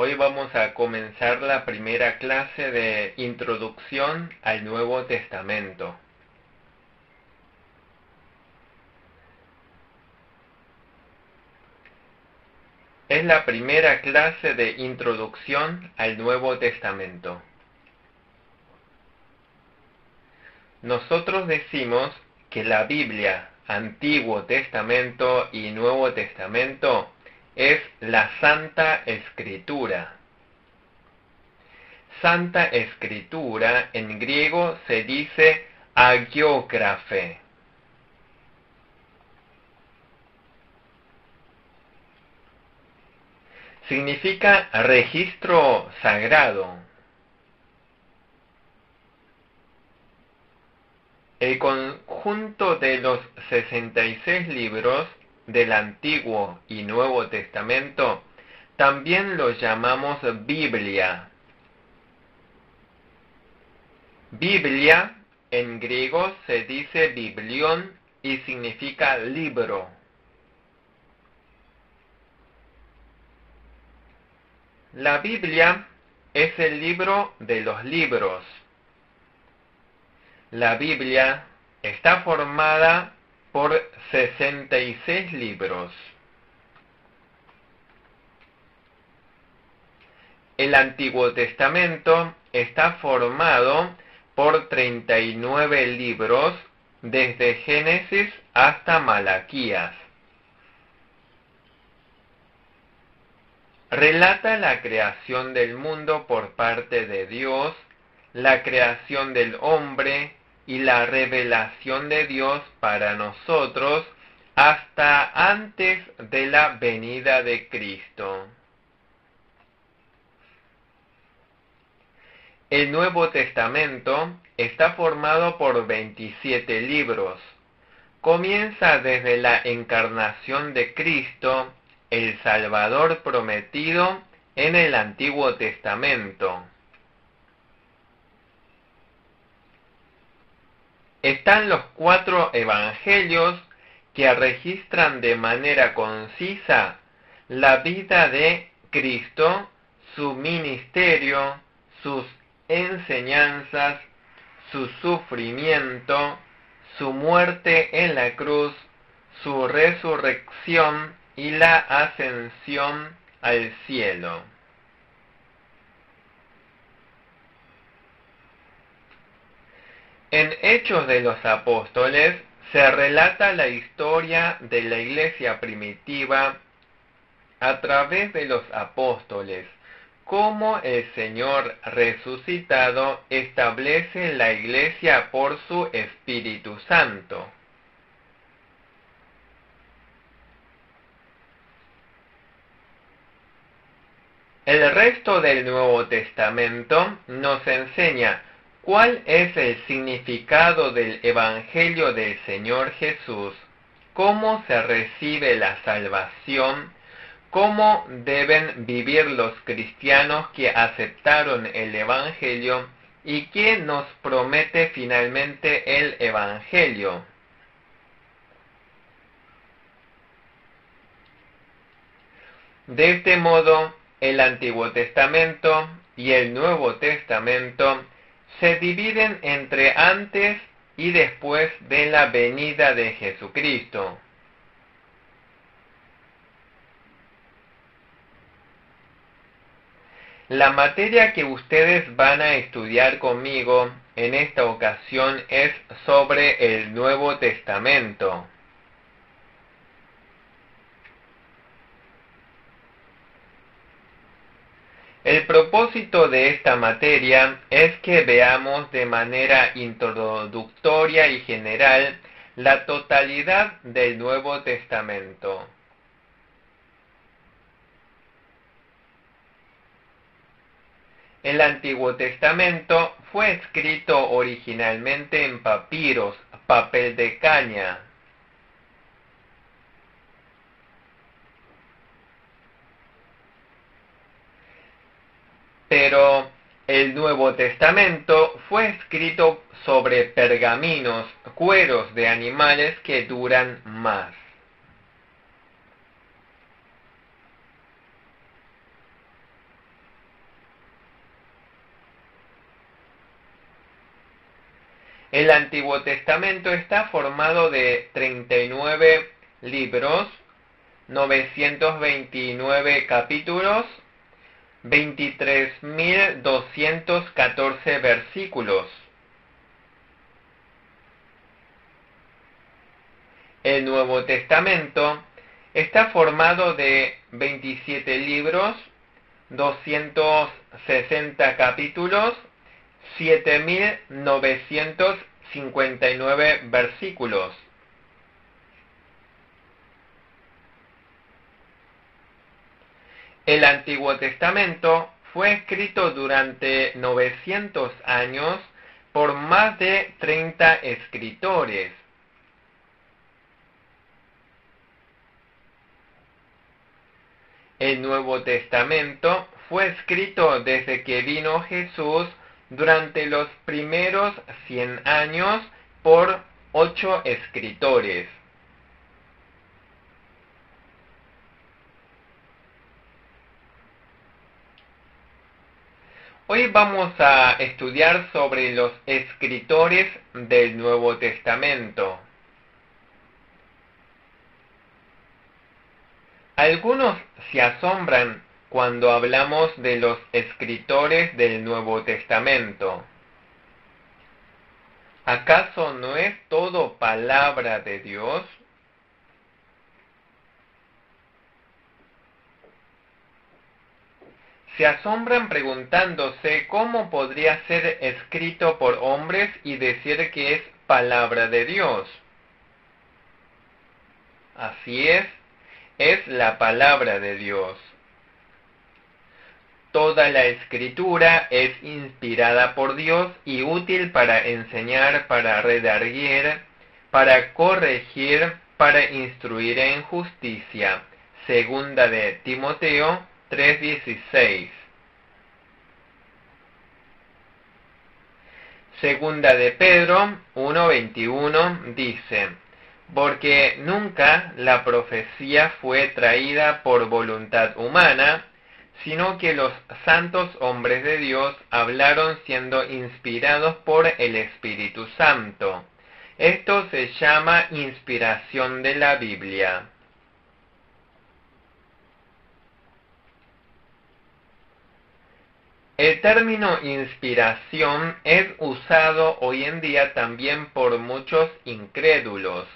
Hoy vamos a comenzar la primera clase de Introducción al Nuevo Testamento. Es la primera clase de Introducción al Nuevo Testamento. Nosotros decimos que la Biblia, Antiguo Testamento y Nuevo Testamento, es la Santa Escritura. Santa Escritura en griego se dice agiógrafe. Significa registro sagrado. El conjunto de los 66 libros del Antiguo y Nuevo Testamento también lo llamamos Biblia. Biblia en griego se dice biblión y significa libro. La Biblia es el libro de los libros. La Biblia está formada por 66 libros. El Antiguo Testamento está formado por 39 libros desde Génesis hasta Malaquías. Relata la creación del mundo por parte de Dios, la creación del hombre y la revelación de Dios para nosotros hasta antes de la venida de Cristo. El Nuevo Testamento está formado por 27 libros. Comienza desde la encarnación de Cristo, el Salvador prometido en el Antiguo Testamento. Están los 4 evangelios que registran de manera concisa la vida de Cristo, su ministerio, sus enseñanzas, su sufrimiento, su muerte en la cruz, su resurrección y la ascensión al cielo. En Hechos de los Apóstoles se relata la historia de la iglesia primitiva a través de los apóstoles, cómo el Señor resucitado establece la iglesia por su Espíritu Santo. El resto del Nuevo Testamento nos enseña cuál es el significado del Evangelio del Señor Jesús, cómo se recibe la salvación, cómo deben vivir los cristianos que aceptaron el Evangelio y qué nos promete finalmente el Evangelio. De este modo, el Antiguo Testamento y el Nuevo Testamento se dividen entre antes y después de la venida de Jesucristo. La materia que ustedes van a estudiar conmigo en esta ocasión es sobre el Nuevo Testamento. El propósito de esta materia es que veamos de manera introductoria y general la totalidad del Nuevo Testamento. El Antiguo Testamento fue escrito originalmente en papiros, papel de caña. Pero el Nuevo Testamento fue escrito sobre pergaminos, cueros de animales que duran más. El Antiguo Testamento está formado de 39 libros, 929 capítulos, 23.214 versículos. El Nuevo Testamento está formado de 27 libros, 260 capítulos, 7.959 versículos. El Antiguo Testamento fue escrito durante 900 años por más de 30 escritores. El Nuevo Testamento fue escrito desde que vino Jesús durante los primeros 100 años por 8 escritores. Hoy vamos a estudiar sobre los escritores del Nuevo Testamento. Algunos se asombran cuando hablamos de los escritores del Nuevo Testamento. ¿Acaso no es todo palabra de Dios? Se asombran preguntándose cómo podría ser escrito por hombres y decir que es palabra de Dios. Así es la palabra de Dios. Toda la escritura es inspirada por Dios y útil para enseñar, para redarguir, para corregir, para instruir en justicia. Segunda de Timoteo 3:16. Segunda de Pedro 1:21 dice: porque nunca la profecía fue traída por voluntad humana, sino que los santos hombres de Dios hablaron siendo inspirados por el Espíritu Santo. Esto se llama inspiración de la Biblia. El término inspiración es usado hoy en día también por muchos incrédulos.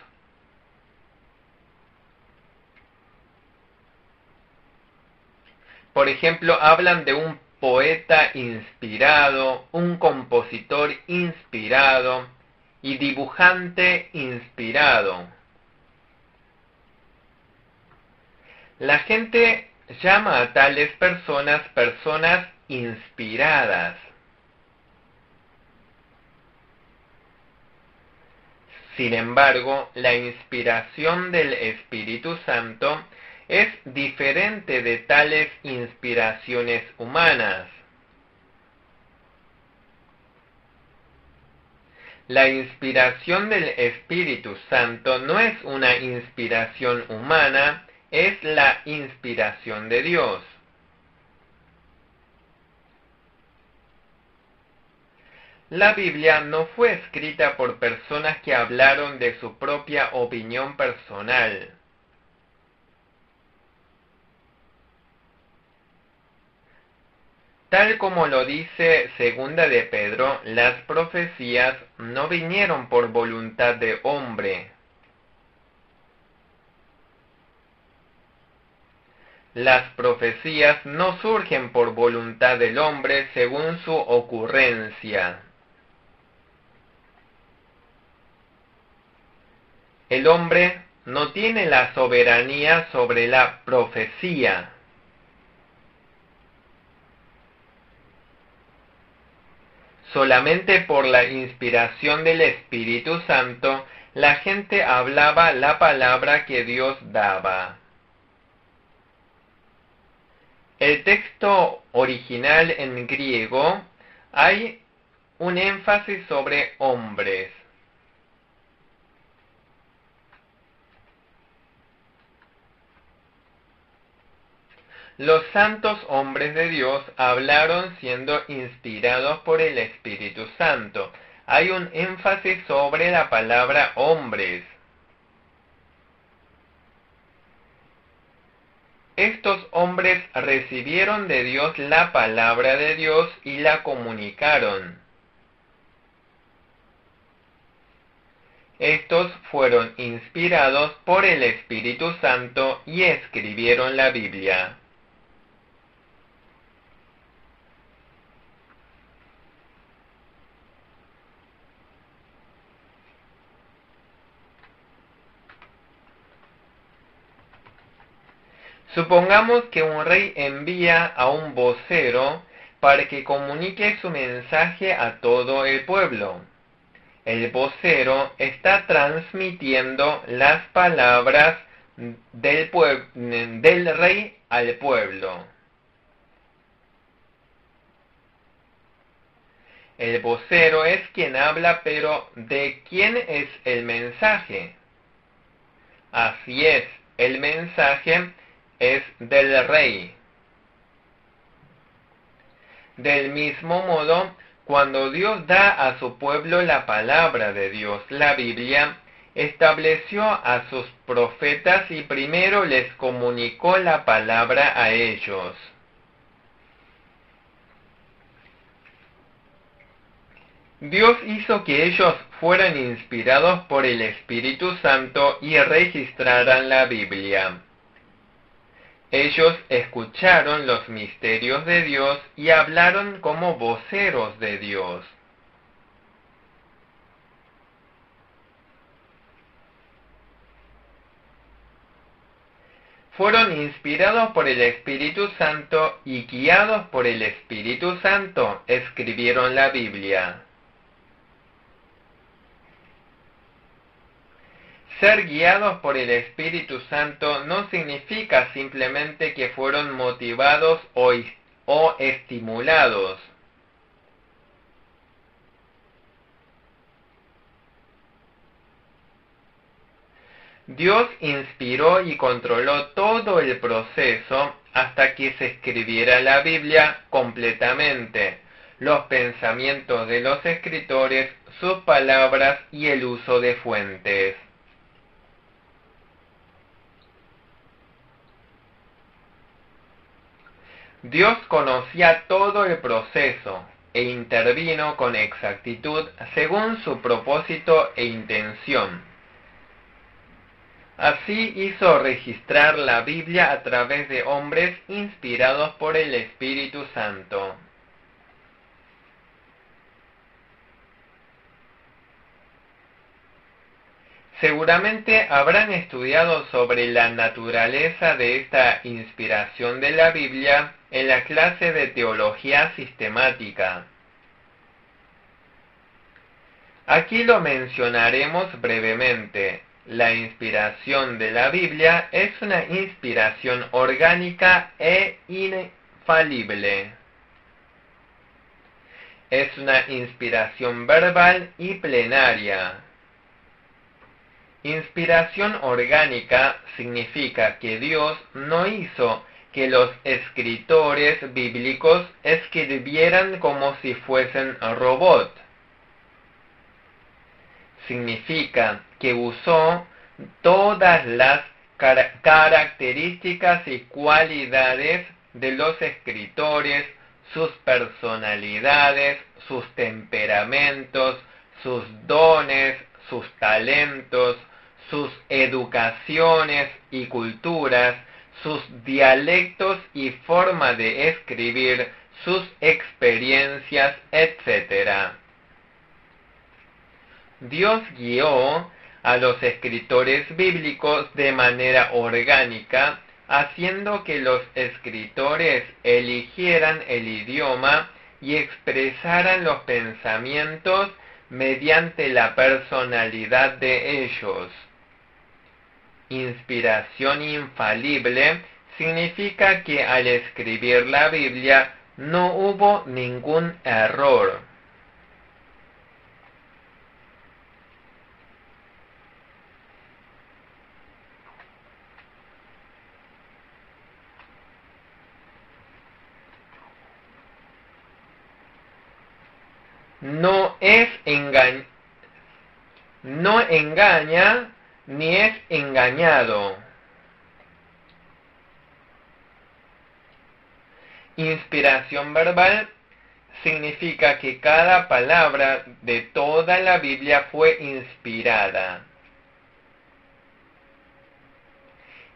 Por ejemplo, hablan de un poeta inspirado, un compositor inspirado y dibujante inspirado. La gente llama a tales personas inspiradas. Sin embargo, la inspiración del Espíritu Santo es diferente de tales inspiraciones humanas. La inspiración del Espíritu Santo no es una inspiración humana, es la inspiración de Dios. La Biblia no fue escrita por personas que hablaron de su propia opinión personal. Tal como lo dice Segunda de Pedro, las profecías no vinieron por voluntad de hombre. Las profecías no surgen por voluntad del hombre según su ocurrencia. El hombre no tiene la soberanía sobre la profecía. Solamente por la inspiración del Espíritu Santo, la gente hablaba la palabra que Dios daba. El texto original en griego hay un énfasis sobre hombres. Los santos hombres de Dios hablaron siendo inspirados por el Espíritu Santo. hay un énfasis sobre la palabra hombres. Estos hombres recibieron de Dios la palabra de Dios y la comunicaron. Estos fueron inspirados por el Espíritu Santo y escribieron la Biblia. Supongamos que un rey envía a un vocero para que comunique su mensaje a todo el pueblo. El vocero está transmitiendo las palabras del rey al pueblo. El vocero es quien habla, pero ¿de quién es el mensaje? Así es, el mensaje es del rey. Del mismo modo, cuando Dios da a su pueblo la palabra de Dios, la Biblia, estableció a sus profetas y primero les comunicó la palabra a ellos. Dios hizo que ellos fueran inspirados por el Espíritu Santo y registraran la Biblia. Ellos escucharon los misterios de Dios y hablaron como voceros de Dios. Fueron inspirados por el Espíritu Santo y guiados por el Espíritu Santo escribieron la Biblia. Ser guiados por el Espíritu Santo no significa simplemente que fueron motivados o estimulados. Dios inspiró y controló todo el proceso hasta que se escribiera la Biblia completamente, los pensamientos de los escritores, sus palabras y el uso de fuentes. Dios conocía todo el proceso e intervino con exactitud según su propósito e intención. Así hizo registrar la Biblia a través de hombres inspirados por el Espíritu Santo. Seguramente habrán estudiado sobre la naturaleza de esta inspiración de la Biblia en la clase de teología sistemática. Aquí lo mencionaremos brevemente. La inspiración de la Biblia es una inspiración orgánica e infalible. Es una inspiración verbal y plenaria. Inspiración orgánica significa que Dios no hizo que los escritores bíblicos escribieran como si fuesen robots. Significa que usó todas las características y cualidades de los escritores, sus personalidades, sus temperamentos, sus dones, sus talentos, sus educaciones y culturas, sus dialectos y forma de escribir, sus experiencias, etc. Dios guió a los escritores bíblicos de manera orgánica, haciendo que los escritores eligieran el idioma y expresaran los pensamientos mediante la personalidad de ellos. Inspiración infalible significa que al escribir la Biblia no hubo ningún error. no es no engaña ni es engañado. Inspiración verbal significa que cada palabra de toda la Biblia fue inspirada.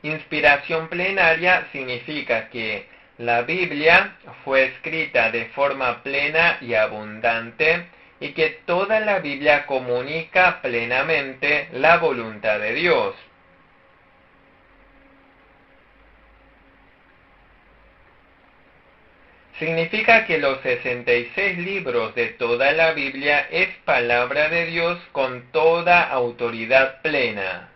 Inspiración plenaria significa que la Biblia fue escrita de forma plena y abundante y que toda la Biblia comunica plenamente la voluntad de Dios. Significa que los 66 libros de toda la Biblia es palabra de Dios con toda autoridad plena.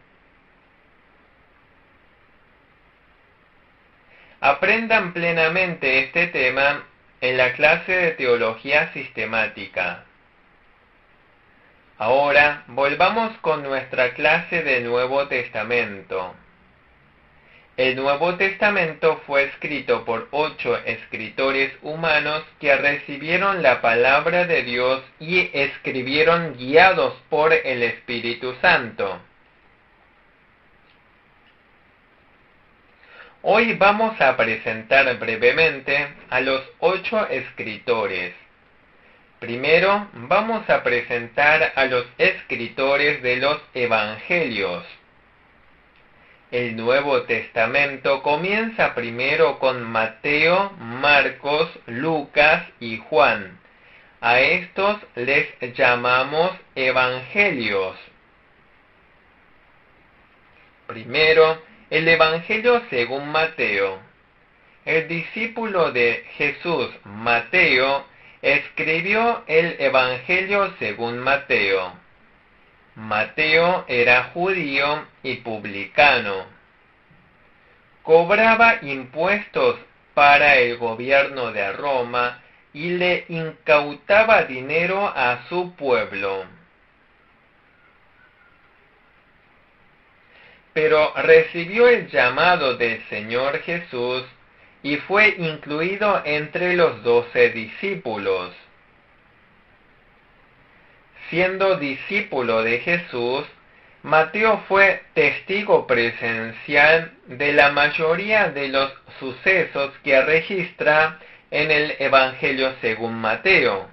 Aprendan plenamente este tema en la clase de Teología Sistemática. Ahora volvamos con nuestra clase de Nuevo Testamento. El Nuevo Testamento fue escrito por 8 escritores humanos que recibieron la palabra de Dios y escribieron guiados por el Espíritu Santo. Hoy vamos a presentar brevemente a los 8 escritores. Primero vamos a presentar a los escritores de los Evangelios. El Nuevo Testamento comienza primero con Mateo, Marcos, Lucas y Juan. A estos les llamamos evangelios. Primero, el Evangelio según Mateo. El discípulo de Jesús, Mateo, escribió el Evangelio según Mateo. Mateo era judío y publicano. Cobraba impuestos para el gobierno de Roma y le incautaba dinero a su pueblo. Pero recibió el llamado del Señor Jesús y fue incluido entre los 12 discípulos. Siendo discípulo de Jesús, Mateo fue testigo presencial de la mayoría de los sucesos que registra en el Evangelio según Mateo.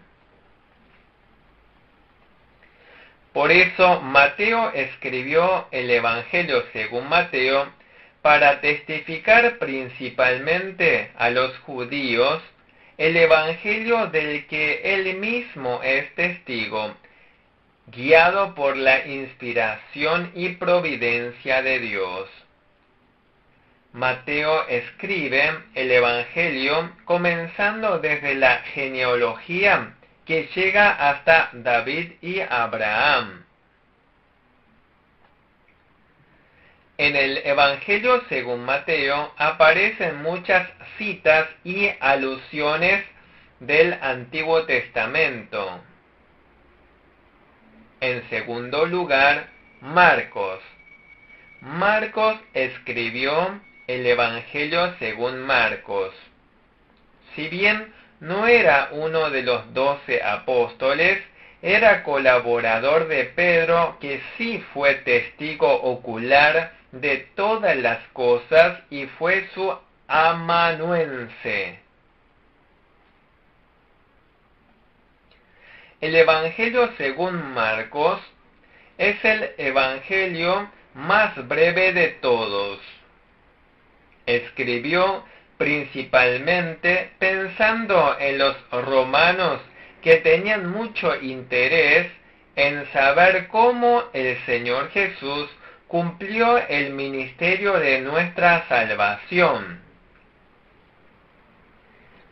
Por eso Mateo escribió el Evangelio según Mateo para testificar principalmente a los judíos el Evangelio del que él mismo es testigo, guiado por la inspiración y providencia de Dios. Mateo escribe el Evangelio comenzando desde la genealogía que llega hasta David y Abraham. En el Evangelio según Mateo aparecen muchas citas y alusiones del Antiguo Testamento. En segundo lugar, Marcos. Marcos escribió el Evangelio según Marcos. Si bien no era uno de los 12 apóstoles, era colaborador de Pedro, que sí fue testigo ocular de todas las cosas y fue su amanuense. El Evangelio según Marcos es el Evangelio más breve de todos. Escribió principalmente pensando en los romanos que tenían mucho interés en saber cómo el Señor Jesús cumplió el ministerio de nuestra salvación.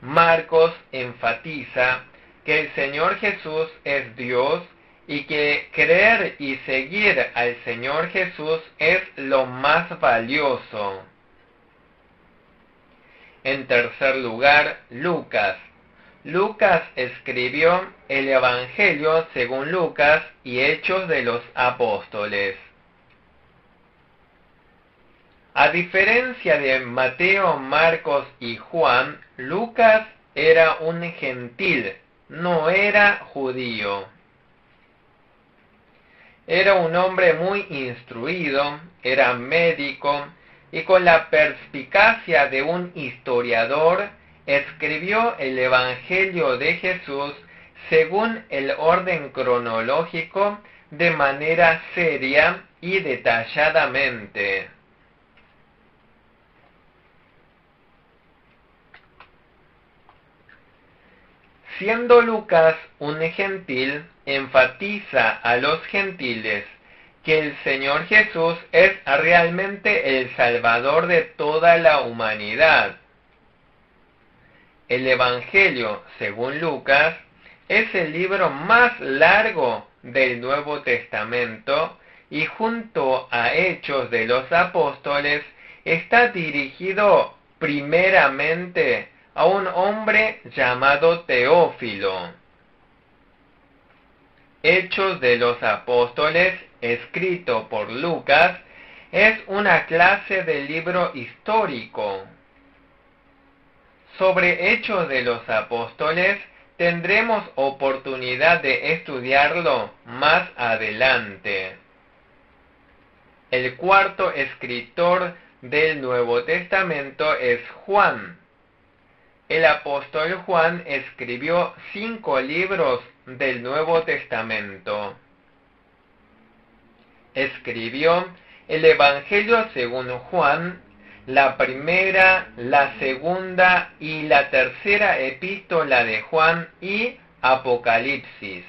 Marcos enfatiza que el Señor Jesús es Dios y que creer y seguir al Señor Jesús es lo más valioso. En tercer lugar, Lucas. Lucas escribió el Evangelio según Lucas y Hechos de los Apóstoles. A diferencia de Mateo, Marcos y Juan, Lucas era un gentil no era judío. Era un hombre muy instruido, era médico, y con la perspicacia de un historiador, escribió el Evangelio de Jesús según el orden cronológico de manera seria y detalladamente. Siendo Lucas un gentil, enfatiza a los gentiles que el Señor Jesús es realmente el Salvador de toda la humanidad. El Evangelio, según Lucas, es el libro más largo del Nuevo Testamento y junto a Hechos de los Apóstoles está dirigido primeramente a un hombre llamado Teófilo. Hechos de los Apóstoles, escrito por Lucas, es una clase de libro histórico. Sobre Hechos de los Apóstoles tendremos oportunidad de estudiarlo más adelante. El cuarto escritor del Nuevo Testamento es Juan. El apóstol Juan escribió 5 libros del Nuevo Testamento. Escribió el Evangelio según Juan, la primera, la segunda y la tercera epístola de Juan y Apocalipsis.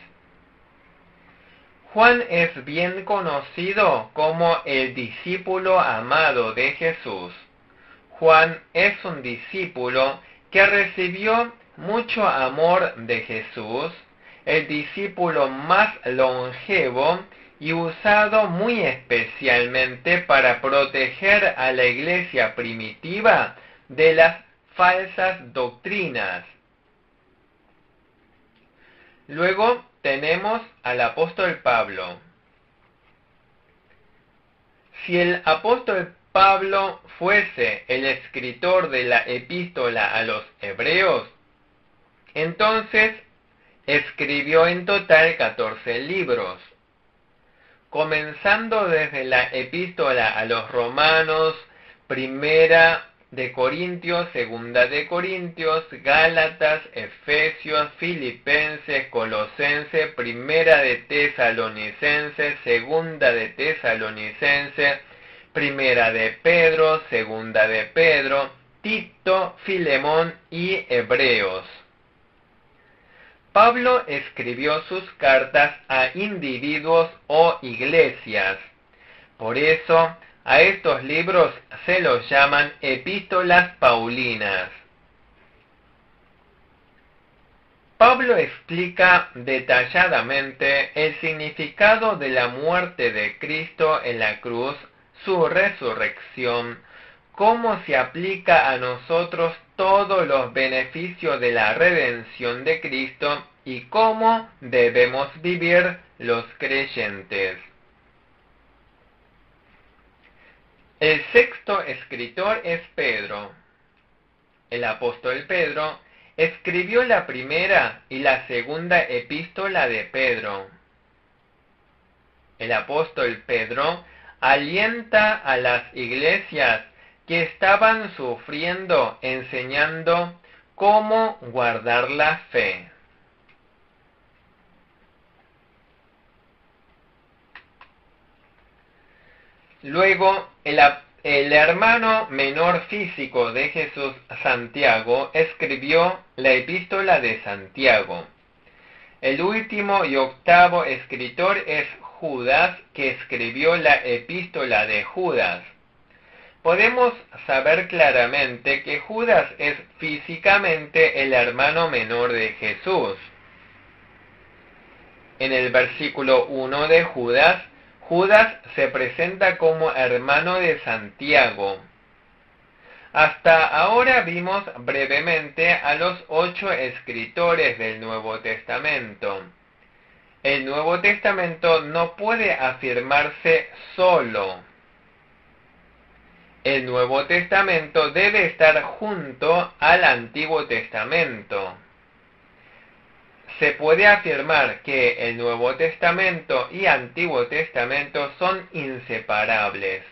Juan es bien conocido como el discípulo amado de Jesús. Juan es un discípulo que recibió mucho amor de Jesús, el discípulo más longevo y usado muy especialmente para proteger a la iglesia primitiva de las falsas doctrinas. Luego tenemos al apóstol Pablo. Si el apóstol Pablo fuese el escritor de la epístola a los hebreos, entonces escribió en total 14 libros, comenzando desde la epístola a los romanos, primera de Corintios, segunda de Corintios, Gálatas, Efesios, Filipenses, Colosenses, primera de Tesalonicenses, segunda de Tesalonicenses, primera de Pedro, segunda de Pedro, Tito, Filemón y Hebreos. Pablo escribió sus cartas a individuos o iglesias. Por eso, a estos libros se los llaman epístolas paulinas. Pablo explica detalladamente el significado de la muerte de Cristo en la cruz, su resurrección, cómo se aplica a nosotros todos los beneficios de la redención de Cristo y cómo debemos vivir los creyentes. El sexto escritor es Pedro. El apóstol Pedro escribió la primera y la segunda epístola de Pedro. El apóstol Pedro alienta a las iglesias que estaban sufriendo enseñando cómo guardar la fe. Luego, el hermano menor físico de Jesús, Santiago, escribió la epístola de Santiago. El último y octavo escritor es Judas, que escribió la epístola de Judas. Podemos saber claramente que Judas es físicamente el hermano menor de Jesús. En el versículo 1 de Judas, Judas se presenta como hermano de Santiago. Hasta ahora vimos brevemente a los 8 escritores del Nuevo Testamento. El Nuevo Testamento no puede afirmarse solo. El Nuevo Testamento debe estar junto al Antiguo Testamento. se puede afirmar que el Nuevo Testamento y Antiguo Testamento son inseparables.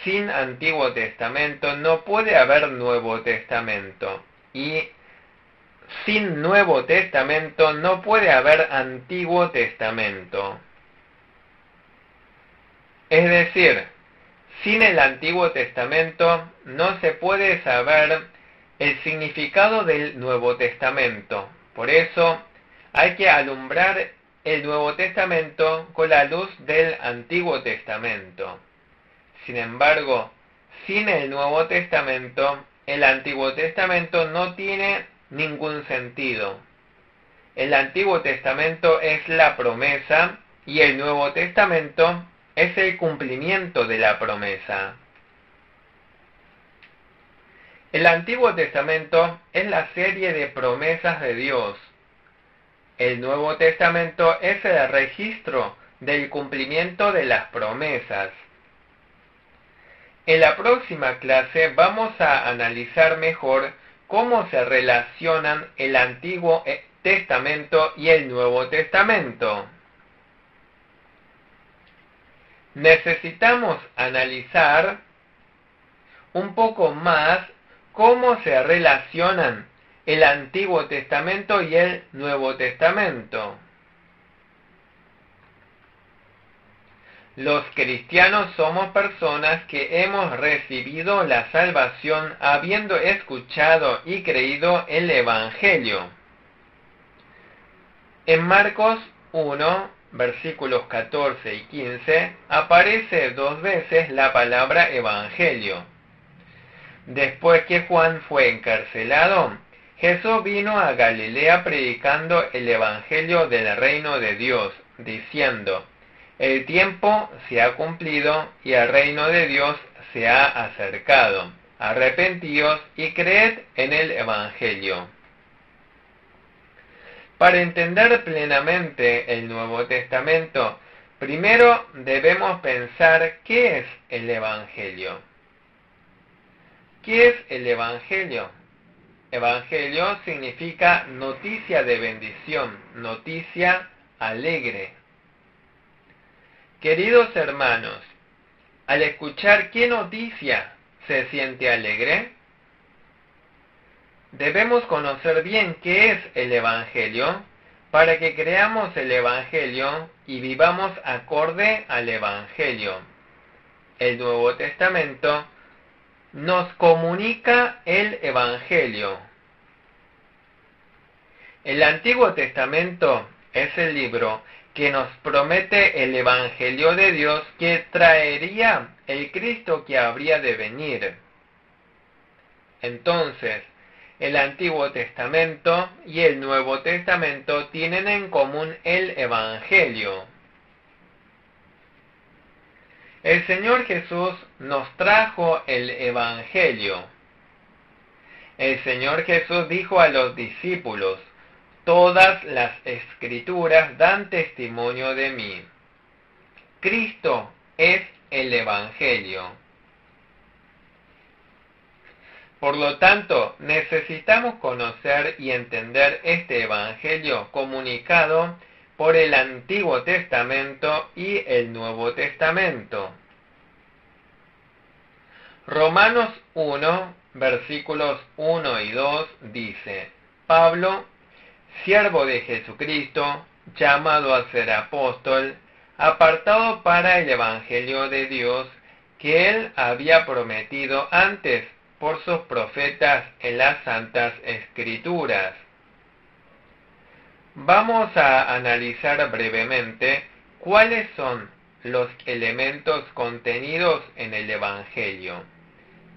Sin Antiguo Testamento no puede haber Nuevo Testamento, y sin Nuevo Testamento no puede haber Antiguo Testamento. Es decir, sin el Antiguo Testamento no se puede saber el significado del Nuevo Testamento. Por eso hay que alumbrar el Nuevo Testamento con la luz del Antiguo Testamento. Sin embargo, sin el Nuevo Testamento, el Antiguo Testamento no tiene ningún sentido. El Antiguo Testamento es la promesa y el Nuevo Testamento es el cumplimiento de la promesa. El Antiguo Testamento es la serie de promesas de Dios. El Nuevo Testamento es el registro del cumplimiento de las promesas. En la próxima clase vamos a analizar mejor cómo se relacionan el Antiguo Testamento y el Nuevo Testamento. Necesitamos analizar un poco más cómo se relacionan el Antiguo Testamento y el Nuevo Testamento. Los cristianos somos personas que hemos recibido la salvación habiendo escuchado y creído el Evangelio. En Marcos 1, versículos 14 y 15, aparece 2 veces la palabra Evangelio. Después que Juan fue encarcelado, Jesús vino a Galilea predicando el Evangelio del reino de Dios, diciendo: el tiempo se ha cumplido y el reino de Dios se ha acercado. Arrepentíos y creed en el Evangelio. Para entender plenamente el Nuevo Testamento, primero debemos pensar qué es el Evangelio. ¿Qué es el Evangelio? Evangelio significa noticia de bendición, noticia alegre. Queridos hermanos, al escuchar qué noticia se siente alegre, debemos conocer bien qué es el Evangelio para que creamos el Evangelio y vivamos acorde al Evangelio. El Nuevo Testamento nos comunica el Evangelio. El Antiguo Testamento es el libro que nos promete el Evangelio de Dios que traería el Cristo que habría de venir. Entonces, el Antiguo Testamento y el Nuevo Testamento tienen en común el Evangelio. El Señor Jesús nos trajo el Evangelio. El Señor Jesús dijo a los discípulos: todas las Escrituras dan testimonio de mí. Cristo es el Evangelio. Por lo tanto, necesitamos conocer y entender este Evangelio comunicado por el Antiguo Testamento y el Nuevo Testamento. Romanos 1, versículos 1 y 2 dice: Pablo, siervo de Jesucristo, llamado a ser apóstol, apartado para el Evangelio de Dios, que él había prometido antes por sus profetas en las Santas Escrituras. Vamos a analizar brevemente cuáles son los elementos contenidos en el Evangelio.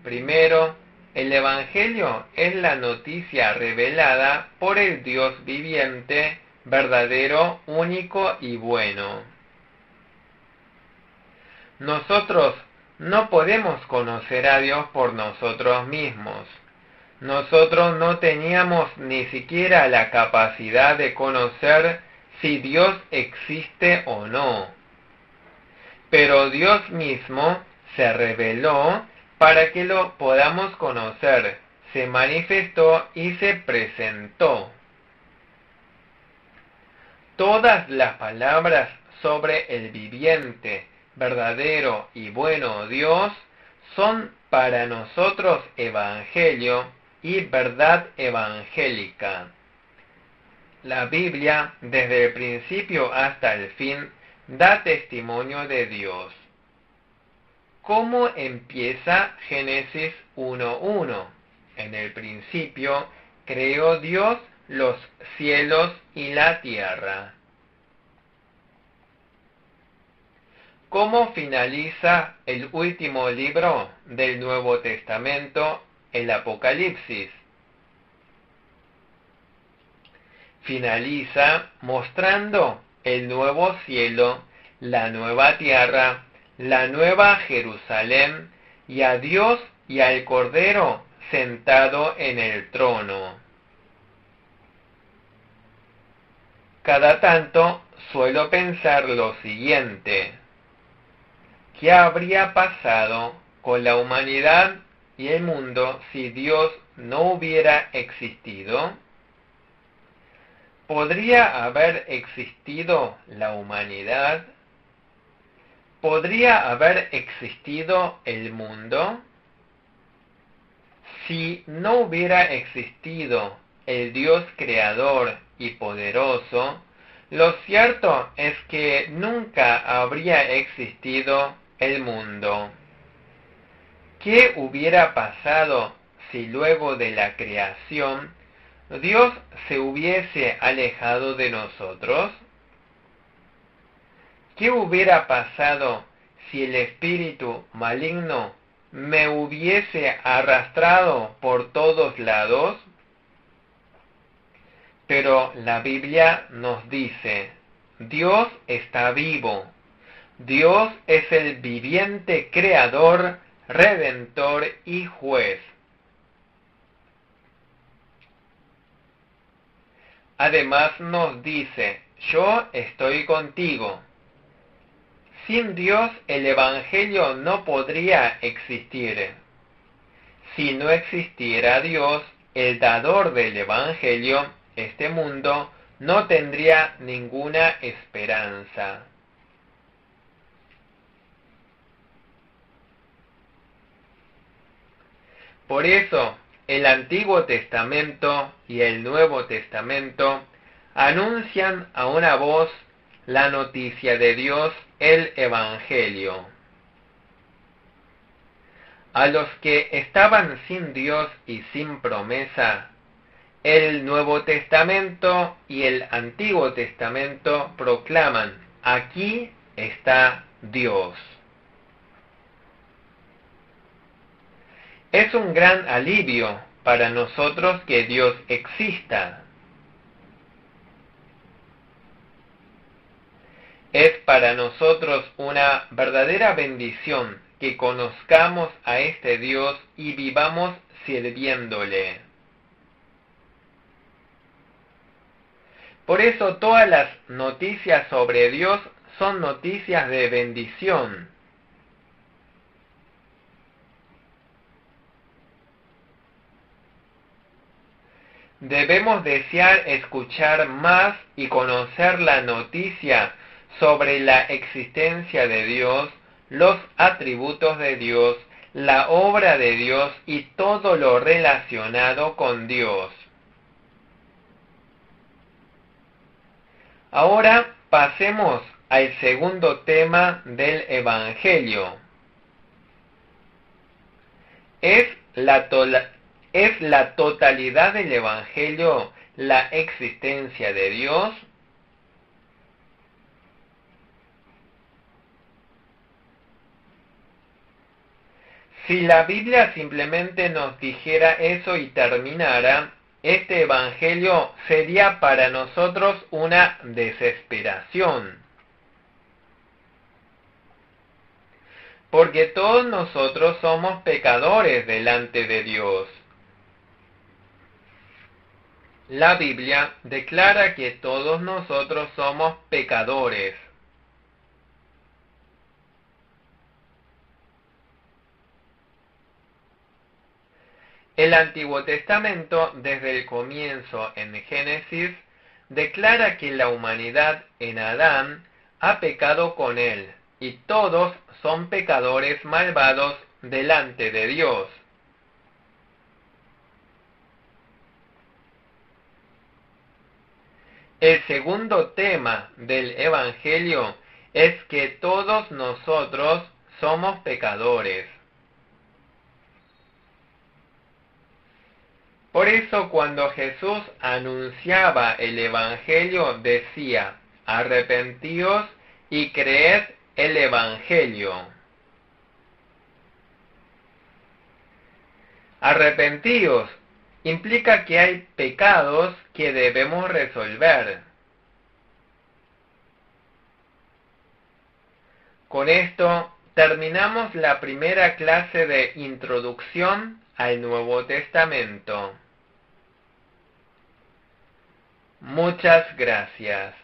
Primero, el Evangelio es la noticia revelada por el Dios viviente, verdadero, único y bueno. Nosotros no podemos conocer a Dios por nosotros mismos. Nosotros no teníamos ni siquiera la capacidad de conocer si Dios existe o no. Pero Dios mismo se reveló para que lo podamos conocer, se manifestó y se presentó. Todas las palabras sobre el viviente, verdadero y bueno Dios son para nosotros evangelio y verdad evangélica. La Biblia, desde el principio hasta el fin, da testimonio de Dios. ¿Cómo empieza Génesis 1:1? En el principio creó Dios los cielos y la tierra. ¿Cómo finaliza el último libro del Nuevo Testamento, el Apocalipsis? Finaliza mostrando el nuevo cielo, la nueva tierra, la nueva Jerusalén y a Dios y al Cordero sentado en el trono. Cada tanto suelo pensar lo siguiente: ¿qué habría pasado con la humanidad y el mundo si Dios no hubiera existido? ¿Podría haber existido la humanidad? ¿Podría haber existido el mundo? Si no hubiera existido el Dios creador y poderoso, lo cierto es que nunca habría existido el mundo. ¿Qué hubiera pasado si luego de la creación Dios se hubiese alejado de nosotros? ¿Qué hubiera pasado si el espíritu maligno me hubiese arrastrado por todos lados? Pero la Biblia nos dice: Dios está vivo. Dios es el viviente creador, redentor y juez. Además nos dice: yo estoy contigo. Sin Dios el Evangelio no podría existir. Si no existiera Dios, el dador del Evangelio, este mundo no tendría ninguna esperanza. Por eso, el Antiguo Testamento y el Nuevo Testamento anuncian a una voz la noticia de Dios, el Evangelio. A los que estaban sin Dios y sin promesa, el Nuevo Testamento y el Antiguo Testamento proclaman: aquí está Dios. Es un gran alivio para nosotros que Dios exista. Es para nosotros una verdadera bendición que conozcamos a este Dios y vivamos sirviéndole. Por eso todas las noticias sobre Dios son noticias de bendición. Debemos desear escuchar más y conocer la noticia sobre la existencia de Dios, los atributos de Dios, la obra de Dios y todo lo relacionado con Dios. Ahora pasemos al segundo tema del Evangelio. ¿Es la totalidad del Evangelio la existencia de Dios? Si la Biblia simplemente nos dijera eso y terminara, este Evangelio sería para nosotros una desesperación. Porque todos nosotros somos pecadores delante de Dios. La Biblia declara que todos nosotros somos pecadores. El Antiguo Testamento, desde el comienzo en Génesis, declara que la humanidad en Adán ha pecado con él, y todos son pecadores malvados delante de Dios. El segundo tema del Evangelio es que todos nosotros somos pecadores. Por eso cuando Jesús anunciaba el Evangelio decía: arrepentíos y creed el Evangelio. Arrepentíos implica que hay pecados que debemos resolver. Con esto terminamos la primera clase de introducción al Nuevo Testamento. Muchas gracias.